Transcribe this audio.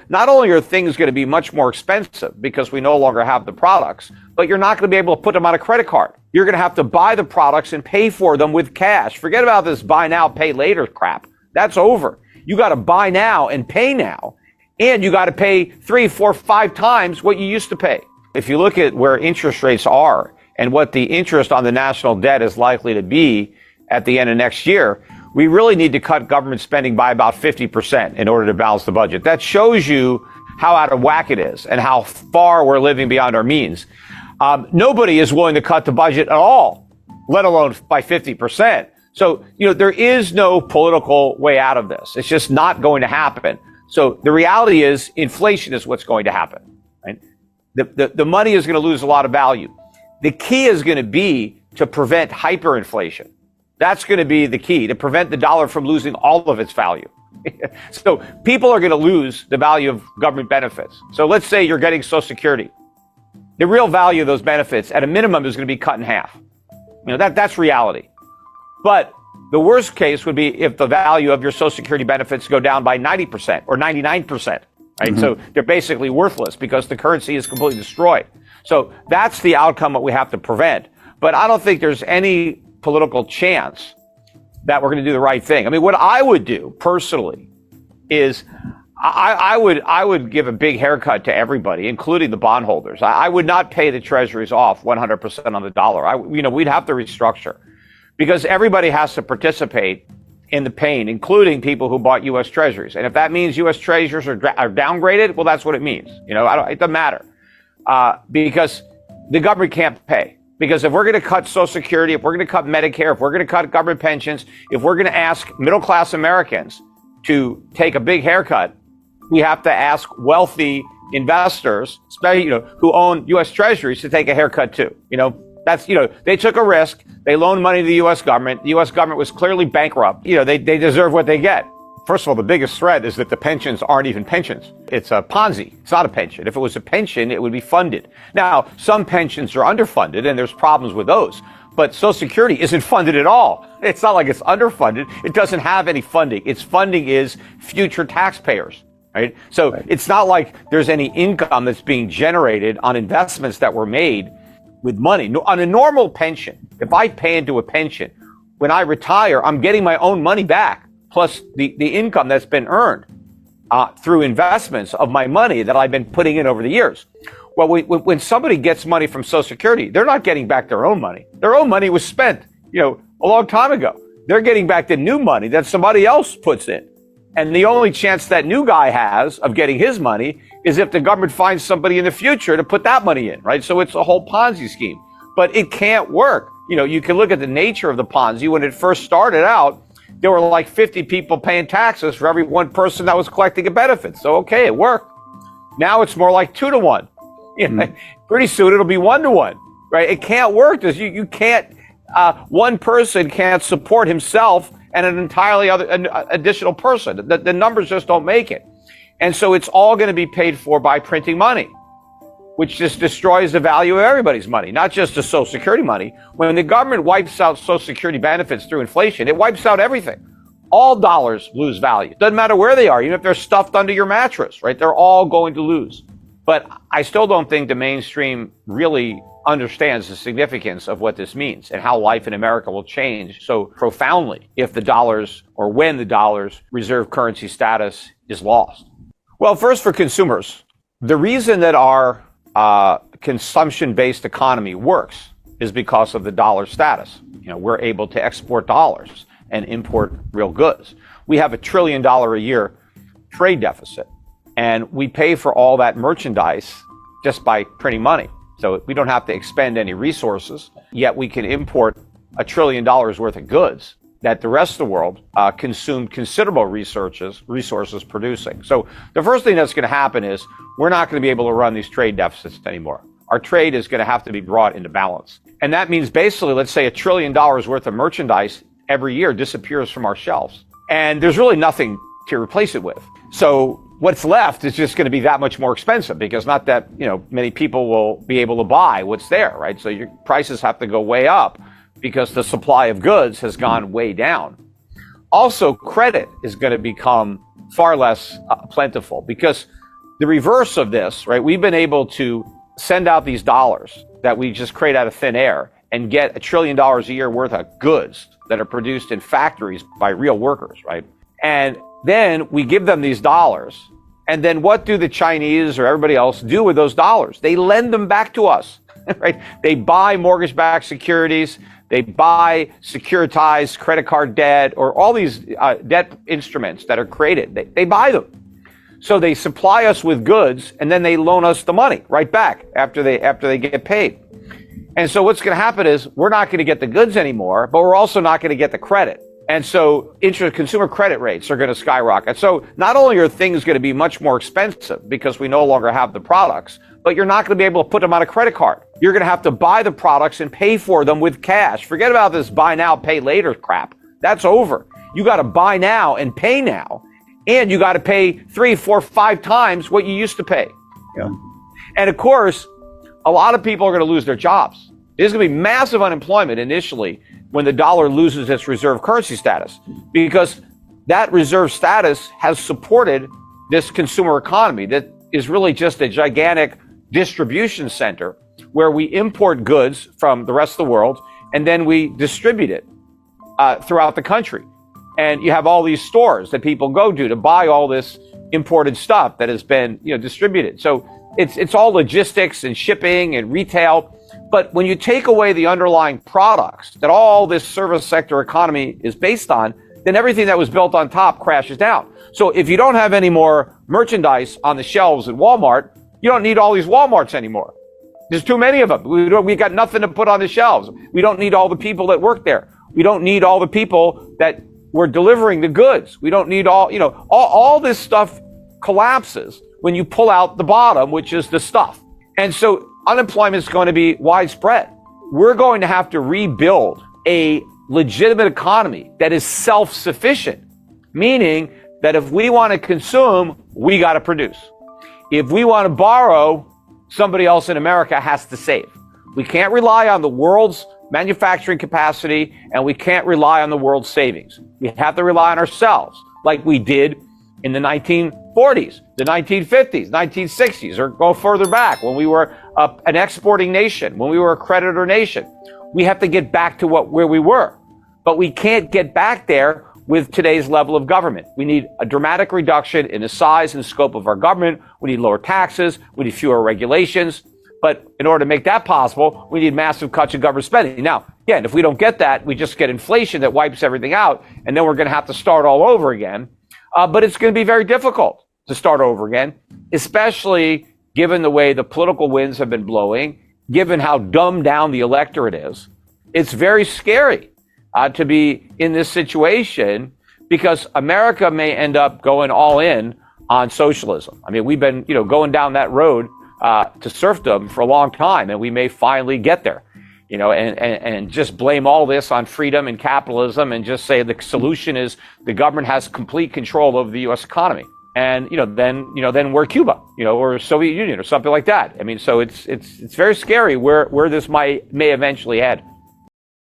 not only are things going to be much more expensive because we no longer have the products, but you're not going to be able to put them on a credit card. You're going to have to buy the products and pay for them with cash. Forget about this buy now, pay later crap. That's over. You got to buy now and pay now, and you got to pay 3, 4, 5 times what you used to pay. If you look at where interest rates are and what the interest on the national debt is likely to be at the end of next year, we really need to cut government spending by about 50% in order to balance the budget. That shows you how out of whack it is and how far we're living beyond our means. Nobody is willing to cut the budget at all, let alone by 50%. So, there is no political way out of this. It's just not going to happen. So the reality is inflation is what's going to happen. Right? The money is going to lose a lot of value. The key is going to be to prevent hyperinflation. That's going to be the key, to prevent the dollar from losing all of its value. So people are going to lose the value of government benefits. So let's say you're getting Social Security. The real value of those benefits at a minimum is going to be cut in half. That's reality. But the worst case would be if the value of your Social Security benefits go down by 90% or 99%. Right? Mm-hmm. So they're basically worthless because the currency is completely destroyed. So that's the outcome that we have to prevent. But I don't think there's any political chance that we're going to do the right thing. I mean, what I would do personally is I would give a big haircut to everybody, including the bondholders. I would not pay the treasuries off 100% on the dollar. We'd have to restructure because everybody has to participate in the pain, including people who bought U.S. treasuries. And if that means U.S. treasuries are downgraded, well, that's what it means. It doesn't matter because the government can't pay. Because if we're going to cut Social Security, if we're going to cut Medicare, if we're going to cut government pensions, if we're going to ask middle-class Americans to take a big haircut, we have to ask wealthy investors, especially, who own U.S. treasuries, to take a haircut too. They took a risk. They loaned money to the U.S. government. The U.S. government was clearly bankrupt. They deserve what they get. First of all, the biggest threat is that the pensions aren't even pensions. It's a Ponzi. It's not a pension. If it was a pension, it would be funded. Now, some pensions are underfunded, and there's problems with those. But Social Security isn't funded at all. It's not like it's underfunded. It doesn't have any funding. Its funding is future taxpayers, right? So It's not like there's any income that's being generated on investments that were made with money. On a normal pension, if I pay into a pension, when I retire, I'm getting my own money back, plus the income that's been earned through investments of my money that I've been putting in over the years. Well, when somebody gets money from Social Security, they're not getting back their own money. Their own money was spent, a long time ago. They're getting back the new money that somebody else puts in. And the only chance that new guy has of getting his money is if the government finds somebody in the future to put that money in, right? So it's a whole Ponzi scheme. But it can't work. You can look at the nature of the Ponzi. When it first started out, there were like 50 people paying taxes for every one person that was collecting a benefit. So, okay, it worked. Now it's more like 2 to 1. Pretty soon it'll be 1 to 1, right? It can't work. You can't, one person can't support himself and an entirely additional person. The numbers just don't make it. And so it's all going to be paid for by printing money, which just destroys the value of everybody's money, not just the Social Security money. When the government wipes out Social Security benefits through inflation, it wipes out everything. All dollars lose value. Doesn't matter where they are, even if they're stuffed under your mattress, right? They're all going to lose. But I still don't think the mainstream really understands the significance of what this means and how life in America will change so profoundly if the dollars, or when the dollar's reserve currency status is lost. Well, first, for consumers, the reason that our consumption-based economy works is because of the dollar status. We're able to export dollars and import real goods. We have $1 trillion a year trade deficit, and we pay for all that merchandise just by printing money. So we don't have to expend any resources, yet we can import $1 trillion worth of goods that the rest of the world consumed considerable resources producing. So the first thing that's going to happen is we're not going to be able to run these trade deficits anymore. Our trade is going to have to be brought into balance. And that means basically, let's say $1 trillion worth of merchandise every year disappears from our shelves. And there's really nothing to replace it with. So what's left is just going to be that much more expensive because not that, many people will be able to buy what's there, right? So your prices have to go way up because the supply of goods has gone way down. Also, credit is going to become far less plentiful because the reverse of this, right? We've been able to send out these dollars that we just create out of thin air and get $1 trillion a year worth of goods that are produced in factories by real workers, right? And then we give them these dollars. And then what do the Chinese or everybody else do with those dollars? They lend them back to us, right? They buy mortgage-backed securities. They buy securitized credit card debt or all these debt instruments that are created. They buy them. So they supply us with goods and then they loan us the money right back after they get paid. And so what's going to happen is we're not going to get the goods anymore, but we're also not going to get the credit. And so consumer credit rates are going to skyrocket. So not only are things going to be much more expensive because we no longer have the products, but you're not going to be able to put them on a credit card. You're going to have to buy the products and pay for them with cash. Forget about this buy now, pay later crap. That's over. You got to buy now and pay now. And you got to pay 3, 4, 5 times what you used to pay. Yeah. And of course, a lot of people are going to lose their jobs. There's going to be massive unemployment initially when the dollar loses its reserve currency status, because that reserve status has supported this consumer economy that is really just a gigantic distribution center where we import goods from the rest of the world and then we distribute it throughout the country. And you have all these stores that people go to buy all this imported stuff that has been, distributed. So it's all logistics and shipping and retail. But when you take away the underlying products that all this service sector economy is based on, then everything that was built on top crashes down. So if you don't have any more merchandise on the shelves at Walmart, you don't need all these Walmarts anymore. There's too many of them. We got nothing to put on the shelves. We don't need all the people that work there. We don't need all the people that were delivering the goods. We don't need all this stuff collapses when you pull out the bottom, which is the stuff. And so unemployment is going to be widespread. We're going to have to rebuild a legitimate economy that is self-sufficient, meaning that if we want to consume, we got to produce. If we want to borrow, somebody else in America has to save. We can't rely on the world's manufacturing capacity, and we can't rely on the world's savings. We have to rely on ourselves, like we did in the 1940s, the 1950s, 1960s, or go further back when we were an exporting nation, when we were a creditor nation. We have to get back to where we were, but we can't get back there with today's level of government. We need a dramatic reduction in the size and scope of our government. We need lower taxes. We need fewer regulations. But in order to make that possible, we need massive cuts in government spending. Now, again, if we don't get that, we just get inflation that wipes everything out, and then we're going to have to start all over again. But it's going to be very difficult to start over again, especially given the way the political winds have been blowing, given how dumbed down the electorate is. It's very scary to be in this situation because America may end up going all in on socialism. I mean, we've been, going down that road to serfdom for a long time, and we may finally get there, and just blame all this on freedom and capitalism and just say the solution is the government has complete control over the U.S. economy. And, then we're Cuba, or Soviet Union or something like that. I mean, so it's very scary where this may eventually head.